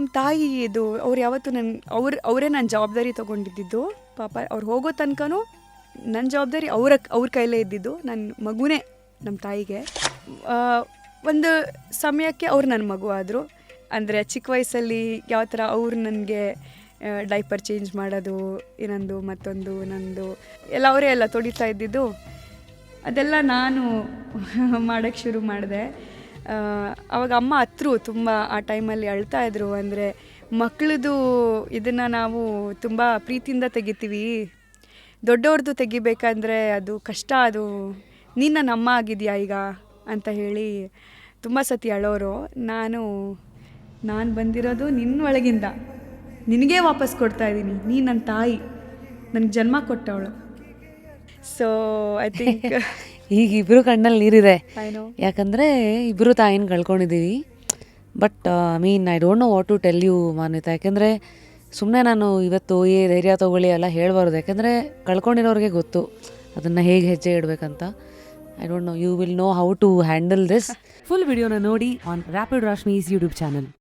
ನಮ್ಮ ತಾಯಿ ಇದು ಅವ್ರು ಯಾವತ್ತೂ ಅವರೇ ನನ್ನ ಜವಾಬ್ದಾರಿ ತೊಗೊಂಡಿದ್ದು. ಪಾಪ ಅವ್ರು ಹೋಗೋ ತನಕನೂ ನನ್ನ ಜವಾಬ್ದಾರಿ ಅವ್ರ ಕೈಲೇ ಇದ್ದಿದ್ದು. ನನ್ನ ಮಗುನೇ ನಮ್ಮ ತಾಯಿಗೆ. ಒಂದು ಸಮಯಕ್ಕೆ ಅವ್ರು ನನ್ನ ಮಗು ಆದರು. ಅಂದರೆ ಚಿಕ್ಕ ವಯಸ್ಸಲ್ಲಿ ಯಾವ ಥರ ಅವ್ರು ನನಗೆ ಡೈಪರ್ ಚೇಂಜ್ ಮಾಡೋದು, ಇನ್ನೊಂದು ಮತ್ತೊಂದು ನಂದು ಎಲ್ಲ ಅವರೇ ಎಲ್ಲ ತೊಳಿತಾ ಇದ್ದಿದ್ದು, ಅದೆಲ್ಲ ನಾನು ಮಾಡೋಕ್ಕೆ ಶುರು ಮಾಡಿದೆ. ಆವಾಗ ಅಮ್ಮ ಹತ್ರು ತುಂಬ ಆ ಟೈಮಲ್ಲಿ ಅಳ್ತಾಯಿದ್ರು. ಅಂದರೆ ಮಕ್ಕಳದು ಇದನ್ನು ನಾವು ತುಂಬ ಪ್ರೀತಿಯಿಂದ ತೆಗಿತೀವಿ, ದೊಡ್ಡವ್ರದ್ದು ತೆಗಿಬೇಕಂದ್ರೆ ಅದು ಕಷ್ಟ, ಅದು ನೀನು ನನ್ನ ಅಮ್ಮ ಆಗಿದೆಯಾ ಈಗ ಅಂತ ಹೇಳಿ ತುಂಬ ಸತಿ ಅಳೋರು. ನಾನು ಬಂದಿರೋದು ನಿನ್ನ ಒಳಗಿಂದ, ನಿನಗೇ ವಾಪಸ್ ಕೊಡ್ತಾ ಇದ್ದೀನಿ, ನೀನು ನನ್ನ ತಾಯಿ, ನನಗೆ ಜನ್ಮ ಕೊಟ್ಟವಳು. ಸೊ ಐ ಥಿಂಕ್ ಈಗ ಇಬ್ಬರು ಕಣ್ಣಲ್ಲಿ ನೀರಿದೆ, ಏನೋ ಯಾಕಂದರೆ ಇಬ್ಬರು ತಾಯಿನ ಕಳ್ಕೊಂಡಿದ್ದೀವಿ. But I don't know what to tell you Manvita. ಯಾಕೆಂದರೆ ಸುಮ್ಮನೆ ನಾನು ಇವತ್ತು ಧೈರ್ಯ ತೊಗೊಳ್ಳಿ ಎಲ್ಲ ಹೇಳ್ಬಾರ್ದು, ಯಾಕೆಂದರೆ ಕಳ್ಕೊಂಡಿರೋರಿಗೆ ಗೊತ್ತು ಅದನ್ನು ಹೇಗೆ ಹೆಜ್ಜೆ ಇಡಬೇಕಂತ. I don't know, you will know how to handle this. Full ವಿಡಿಯೋನ ನೋಡಿ on rapid Rashmi's YouTube channel.